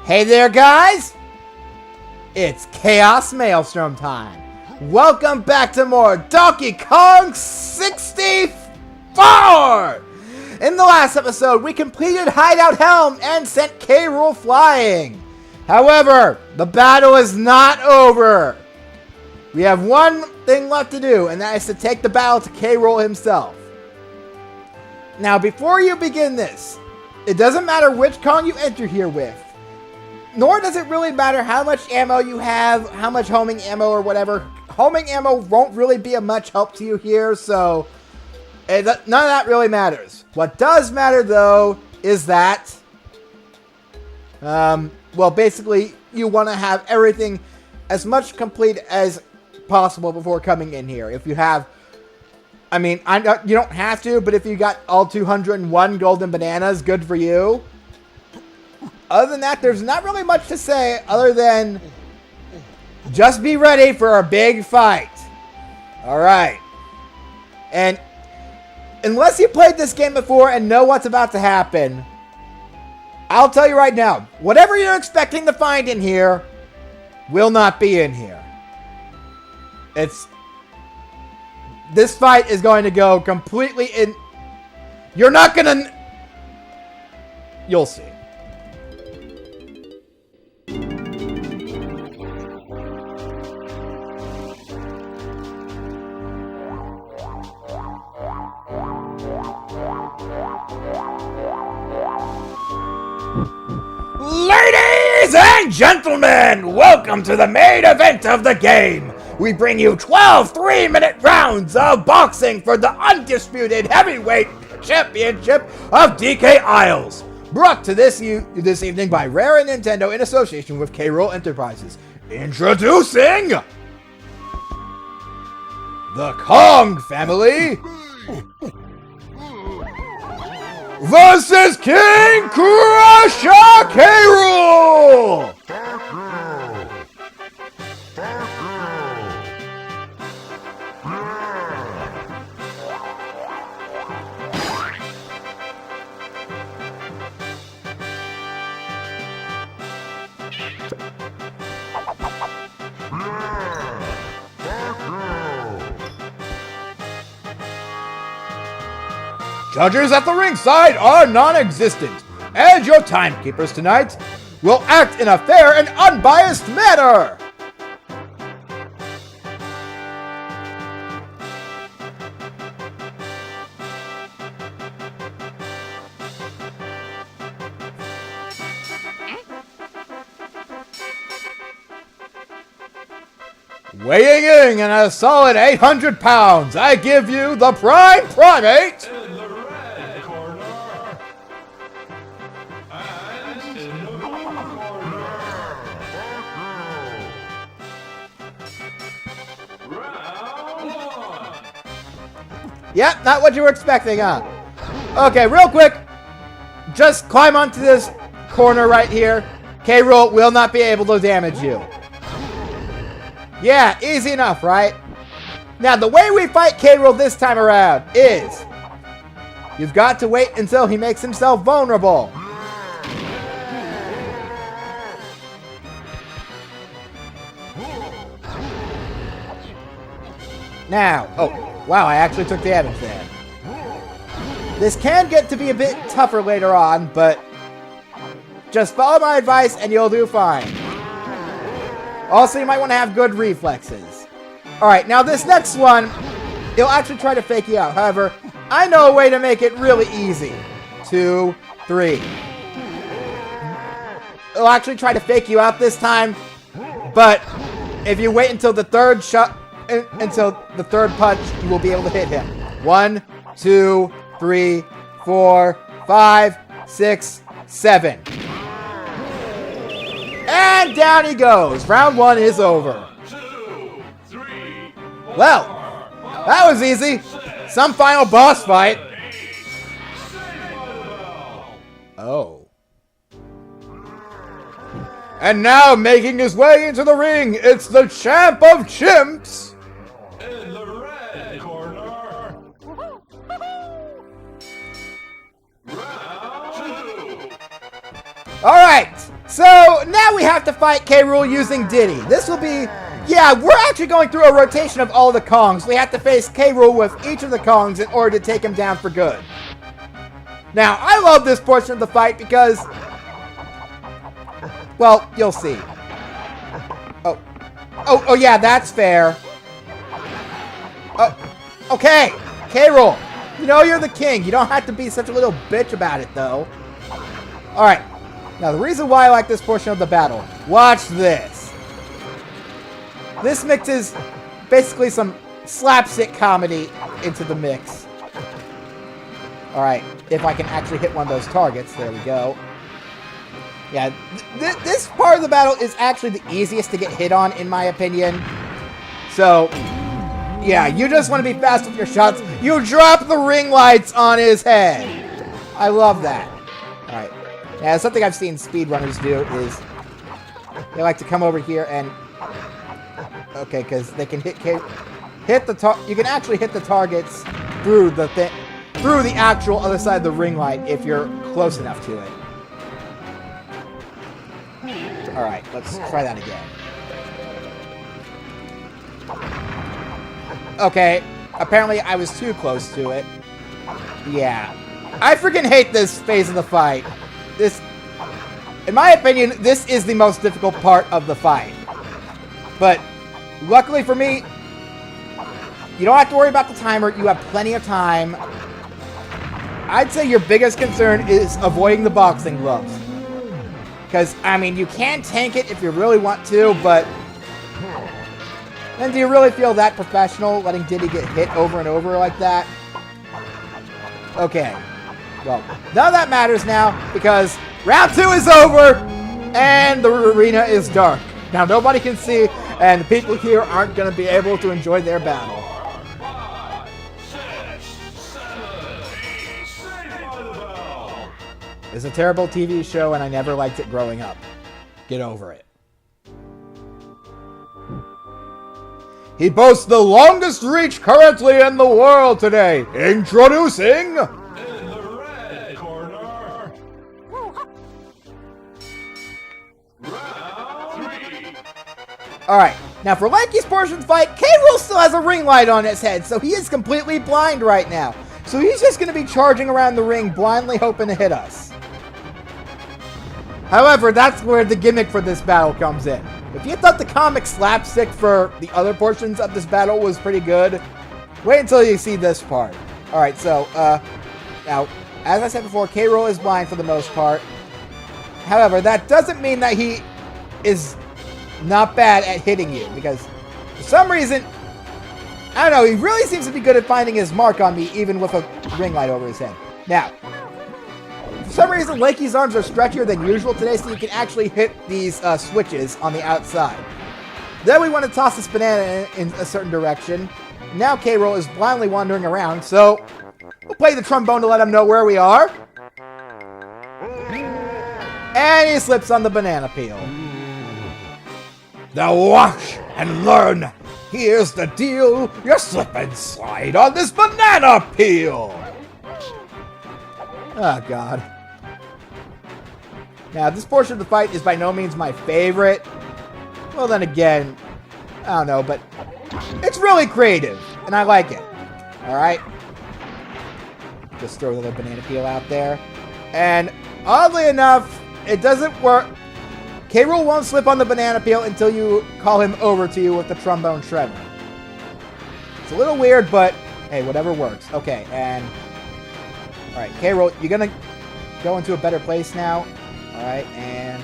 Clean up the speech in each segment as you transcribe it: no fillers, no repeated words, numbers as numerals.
Hey there, guys! It's ChaosMaelstrom time. Welcome back to more Donkey Kong 64! In the last episode, we completed Hideout Helm and sent Rool flying. However, the battle is not over. We have one thing left to do, and that is to take the battle to Rool himself. Now, before you begin this, it doesn't matter which Kong you enter here with. Nor does it really matter how much ammo you have, how much homing ammo or whatever. Homing ammo won't really be of much help to you here, so none of that really matters. What does matter, though, is that, well, basically, you want to have everything as much complete as possible before coming in here. If you have, I mean, you don't have to, but if you got all 201 golden bananas, good for you. Other than that, there's not really much to say other than just be ready for a big fight. Alright. And unless you played this game before and know what's about to happen, I'll tell you right now, whatever you're expecting to find in here will not be in here. This fight is going to go completely in... You're not gonna... You'll see. Ladies and gentlemen, welcome to the main event of the game. We bring you 12 3-minute rounds of boxing for the undisputed heavyweight championship of DK Isles. Brought to this evening by Rare and Nintendo in association with Rool Enterprises. Introducing the Kong family versus King Crusher Rool! Judges at the ringside are non-existent, and your timekeepers tonight will act in a fair and unbiased manner. Weighing in at a solid 800 pounds, I give you the Prime Primate, Yep, not what you were expecting, huh? Okay, real quick. Just climb onto this corner right here. Rool will not be able to damage you. Yeah, easy enough, right? Now, the way we fight Rool this time around is you've got to wait until he makes himself vulnerable. Now, oh, wow, I actually took damage there. This can get to be a bit tougher later on, but just follow my advice and you'll do fine. Also, you might want to have good reflexes. Alright, now this next one, it'll actually try to fake you out. However, I know a way to make it really easy. 2, 3. It'll actually try to fake you out this time, but if you wait until the third shot, until the third punch, you will be able to hit him. 1, 2, 3, 4, 5, 6, 7. And down he goes. Round 1 is over. 2, 3, 4, well, that was easy. Some final boss fight. Oh. And now making his way into the ring, it's the champ of chimps. in the red corner. Alright, So, now we have to fight K. Rool using Diddy. This will be... Yeah, we're actually going through a rotation of all the Kongs. We have to face K. Rool with each of the Kongs in order to take him down for good. Now, I love this portion of the fight because... Well, you'll see. Oh, yeah, that's fair. Oh, okay. K. Rool, you know you're the king. You don't have to be such a little bitch about it, though. Alright. Now, the reason why I like this portion of the battle. Watch this. This mixes basically some slapstick comedy into the mix. Alright. If I can actually hit one of those targets. There we go. Yeah. This part of the battle is actually the easiest to get hit on, in my opinion. So... Yeah, you just want to be fast with your shots. You drop the ring lights on his head. I love that. Alright. Yeah, something I've seen speedrunners do is they like to come over here and... Okay, because they can hit the you can actually hit the targets through the actual other side of the ring light if you're close enough to it. Alright, let's try that again. Okay, apparently I was too close to it. Yeah. I freaking hate this phase of the fight. In my opinion, this is the most difficult part of the fight. But, luckily for me, you don't have to worry about the timer. You have plenty of time. I'd say your biggest concern is avoiding the boxing gloves. Because, I mean, you can tank it if you really want to, but... Then do you really feel that professional, letting Diddy get hit over and over like that? Okay. Well, none of that matters now, because round 2 is over, and the arena is dark. Now, nobody can see, and the people here aren't going to be able to enjoy their battle. 5, 6, 7, 8, Saved by the Bell. It's a terrible TV show, and I never liked it growing up. Get over it. He boasts the longest reach currently in the world today. Introducing... In the red corner. Round 3. Alright, now for Lanky's portion fight, K. Rool still has a ring light on his head, so he is completely blind right now. So he's just going to be charging around the ring, blindly hoping to hit us. However, that's where the gimmick for this battle comes in. If you thought the comic slapstick for the other portions of this battle was pretty good, wait until you see this part. Alright, so, now, as I said before, K. Rool is blind for the most part. However, that doesn't mean that he is not bad at hitting you, because for some reason, I don't know, he really seems to be good at finding his mark on me, even with a ring light over his head. Now, for some reason, Lanky's arms are stretchier than usual today, so you can actually hit these switches on the outside. Then we want to toss this banana in a certain direction. Now K. Rool is blindly wandering around, so we'll play the trombone to let him know where we are. And he slips on the banana peel. Now watch and learn. Here's the deal. You slip and slide on this banana peel. Oh, God. Now, this portion of the fight is by no means my favorite. Well, then again, I don't know, but it's really creative, and I like it. Alright? Just throw the little banana peel out there. And, oddly enough, it doesn't work. K. Rool won't slip on the banana peel until you call him over to you with the trombone shredder. It's a little weird, but, hey, whatever works. Okay, and... Alright, K. Rool, you're gonna go into a better place now. Alright, and...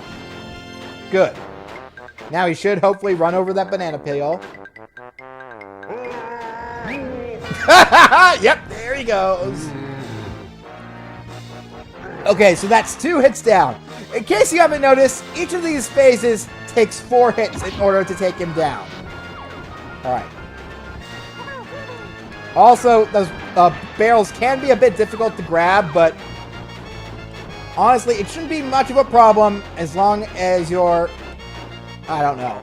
Good. Now he should hopefully run over that banana peel. Yep, there he goes. Okay, so that's 2 hits down. In case you haven't noticed, each of these phases takes 4 hits in order to take him down. Alright. Also, those barrels can be a bit difficult to grab, but honestly, it shouldn't be much of a problem as long as you're... I don't know.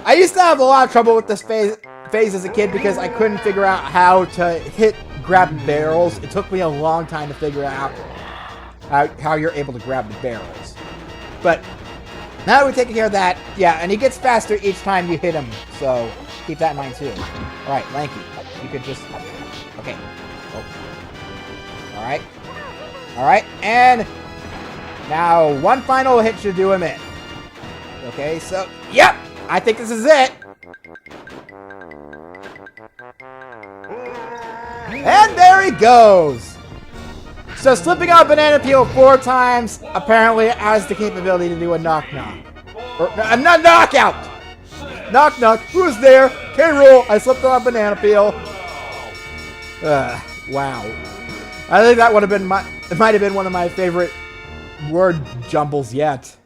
I used to have a lot of trouble with this phase as a kid because I couldn't figure out how to grab barrels. It took me a long time to figure out how you're able to grab the barrels. But now that we've taken care of that, yeah, and he gets faster each time you hit him. So keep that in mind too. All right, Lanky, you could just, okay. Oh. All right. All right, and now one final hit should do him in. Okay, so, yep, I think this is it. And there he goes. So slipping on banana peel 4 times apparently has the capability to do a knock-knock. Or, a knockout! Knock-knock, who's there? K-Rool, I slipped on a banana peel. Wow. I think that would have been it might have been one of my favorite word jumbles yet.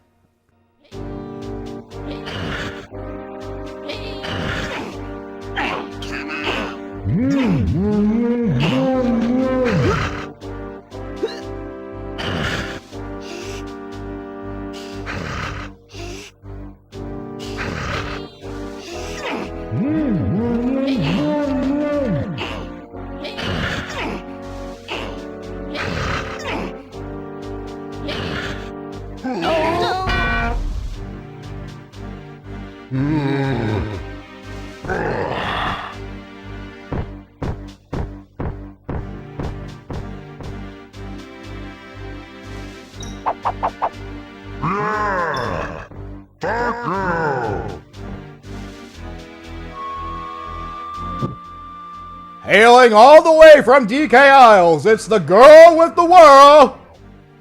Hailing all the way from DK Isles, it's the girl with the whirl!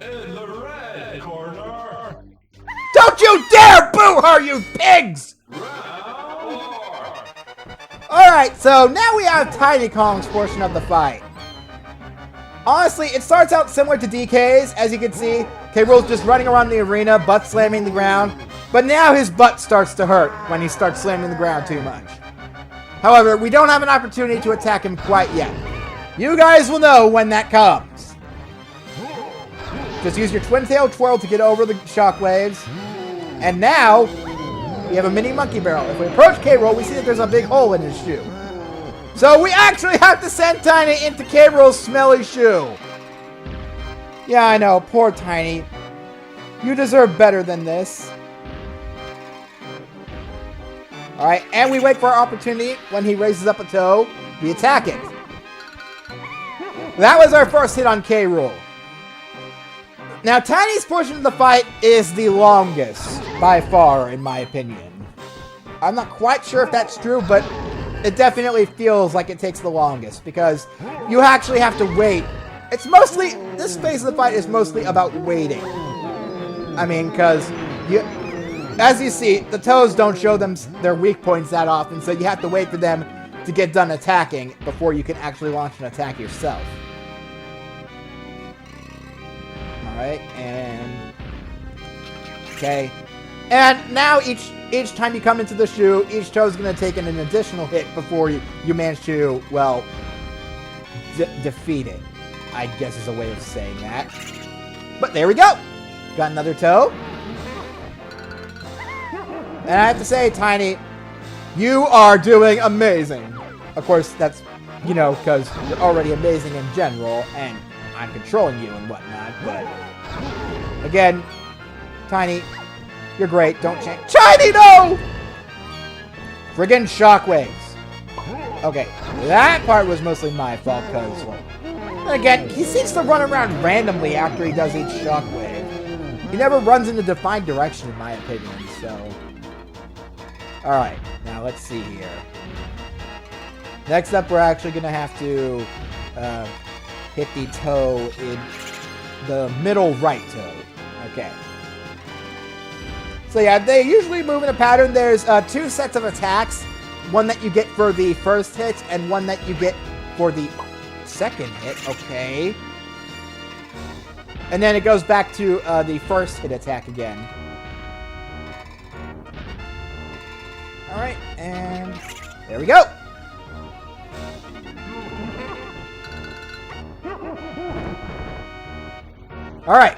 In the red corner, Don't you dare boo her, you pigs! round 4. Alright, so now we have Tiny Kong's portion of the fight. Honestly, it starts out similar to DK's, as you can see. K-Rool's just running around the arena, butt slamming the ground. But now his butt starts to hurt when he starts slamming the ground too much. However, we don't have an opportunity to attack him quite yet. You guys will know when that comes. Just use your twin tail twirl to get over the shockwaves. And now, we have a mini monkey barrel. If we approach K-Rool, we see that there's a big hole in his shoe. So we actually have to send Tiny into K-Rool's smelly shoe. Yeah, I know, poor Tiny. You deserve better than this. Alright, and we wait for our opportunity. When he raises up a toe, we attack it. That was our first hit on K-Rool. Now, Tiny's portion of the fight is the longest, by far, in my opinion. I'm not quite sure if that's true, but it definitely feels like it takes the longest, because you actually have to wait. It's mostly, this phase of the fight is mostly about waiting. I mean, because as you see, the toes don't show them their weak points that often, so you have to wait for them to get done attacking before you can actually launch an attack yourself. Alright, and... okay. And now each time you come into the shoe, each toe is going to take an additional hit before you manage to, well, defeat it. I guess is a way of saying that. But there we go! Got another toe. And I have to say, Tiny, you are doing amazing. Of course, that's, you know, because you're already amazing in general, and I'm controlling you and whatnot, but... again, Tiny, you're great. Don't change. Tiny, no! Friggin' shockwaves. Okay, that part was mostly my fault, because, well... and again, he seems to run around randomly after he does each shockwave. He never runs in a defined direction, in my opinion, so... alright, now let's see here. Next up, we're actually going to have to hit the toe in the middle right toe. Okay. So yeah, they usually move in a pattern. There's 2 sets of attacks. One that you get for the first hit, and one that you get for the second hit. Okay. And then it goes back to the first hit attack again. Alright, and there we go. Alright.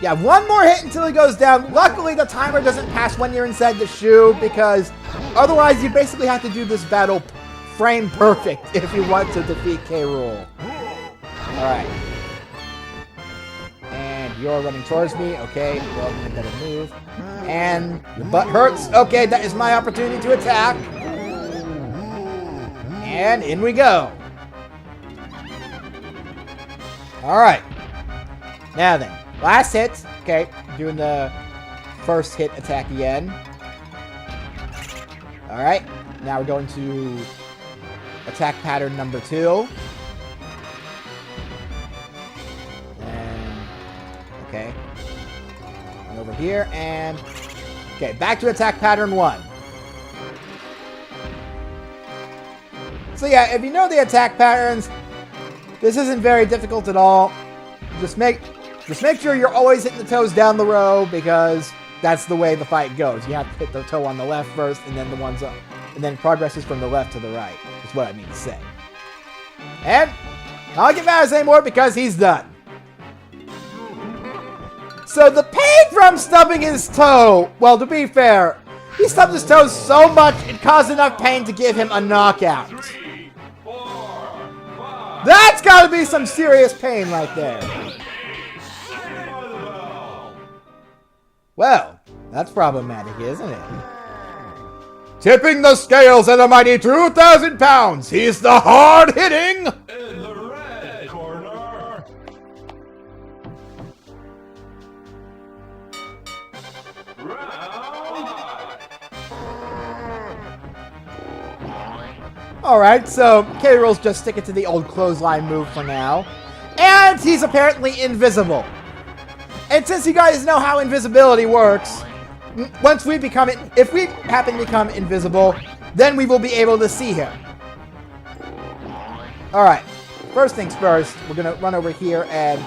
Yeah, one more hit until he goes down. Luckily, the timer doesn't pass when you're inside the shoe, because otherwise you basically have to do this battle frame perfect if you want to defeat K. Rool. Alright. And you're running towards me. Okay, well, you better move. And your butt hurts. Okay, that is my opportunity to attack. And in we go. Alright. Now then, last hit. Okay, doing the first hit attack again. Alright, now we're going to attack pattern number 2. And, okay. And over here, and... Okay, back to attack pattern 1. So yeah, if you know the attack patterns, this isn't very difficult at all. Just make sure you're always hitting the toes down the row, because that's the way the fight goes. You have to hit the toe on the left first, and then the ones up, and then progresses from the left to the right. Is what I mean to say. And I'll get mad anymore because he's done. So the pain from stubbing his toe. Well, to be fair, he stubbed his toe so much it caused enough pain to give him a knockout. That's gotta be some serious pain right there. Well, that's problematic, isn't it? Tipping the scales at a mighty 2,000 pounds, he's the hard-hitting... In the red corner. Alright, so K-Rool's just sticking to the old clothesline move for now. And he's apparently invisible. And since you guys know how invisibility works, once we become it, if we happen to become invisible, then we will be able to see him. Alright, first things first, we're going to run over here and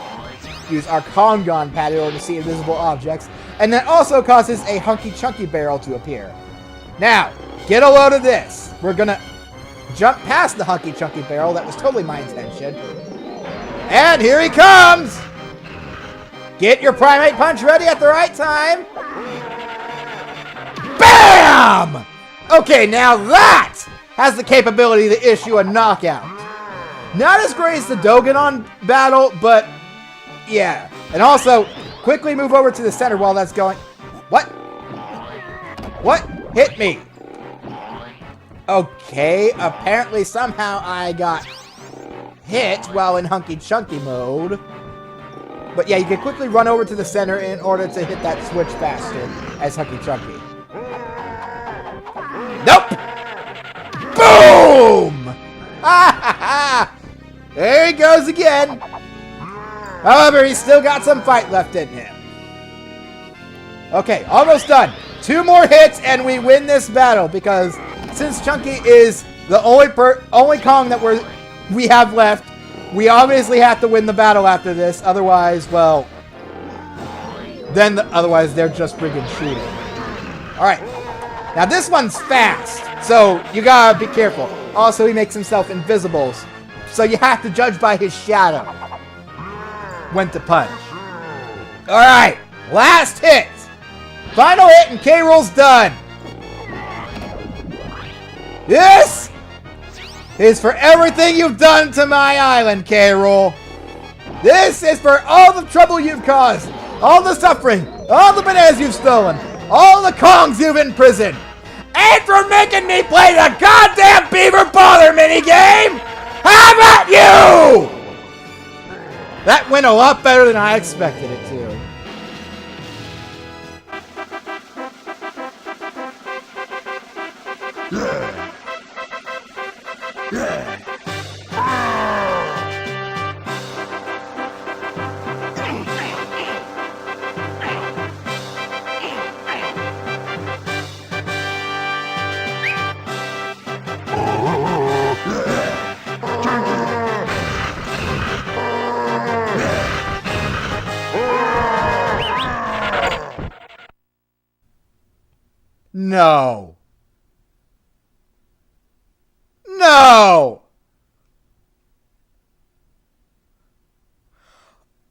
use our Kongon pad in order to see invisible objects. And that also causes a Hunky Chunky barrel to appear. Now, get a load of this. We're going to jump past the Hunky Chunky barrel. That was totally my intention. And here he comes! Get your Primate Punch ready at the right time. BAM! Okay, now that has the capability to issue a knockout. Not as great as the Doganon battle, but yeah. And also, quickly move over to the center while that's going. What? What? Hit me. Okay, apparently somehow I got hit while in Hunky Chunky mode. But yeah, you can quickly run over to the center in order to hit that switch faster as Hunky Chunky. Nope! Boom! There he goes again. However, he's still got some fight left in him. Okay, almost done. 2 more hits and we win this battle, because since Chunky is the only Kong that we have left, we obviously have to win the battle after this. Otherwise, well, otherwise they're just friggin' shooting. All right, now this one's fast, so you gotta be careful. Also, he makes himself invisible, so you have to judge by his shadow when to punch. All right, last hit, final hit, and K-Rool's done. This is for everything you've done to my island, K-Rool. This is for all the trouble you've caused, all the suffering, all the bananas you've stolen, all the Kongs you've imprisoned, and for making me play the goddamn Beaver Bother minigame! How about you? That went a lot better than I expected it to. No. No!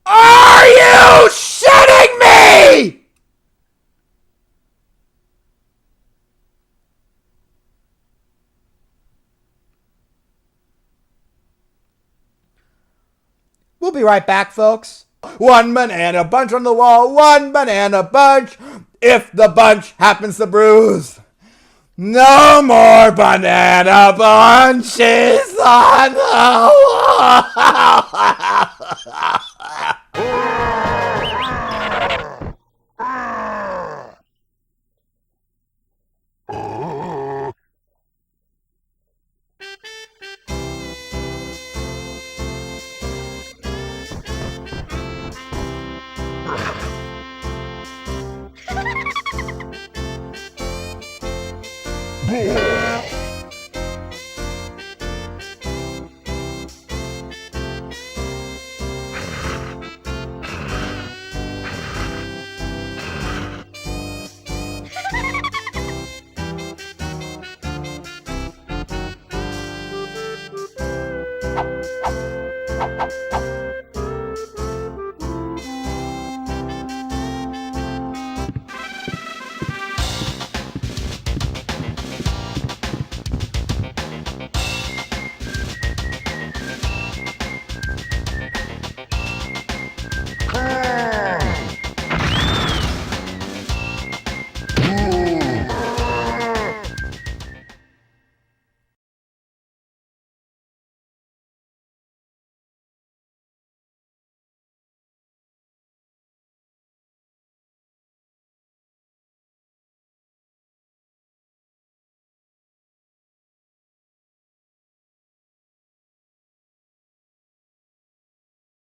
Are you shitting me?! We'll be right back, folks. One banana bunch on the wall, one banana bunch. If the bunch happens to bruise, no more banana bunches on the wall.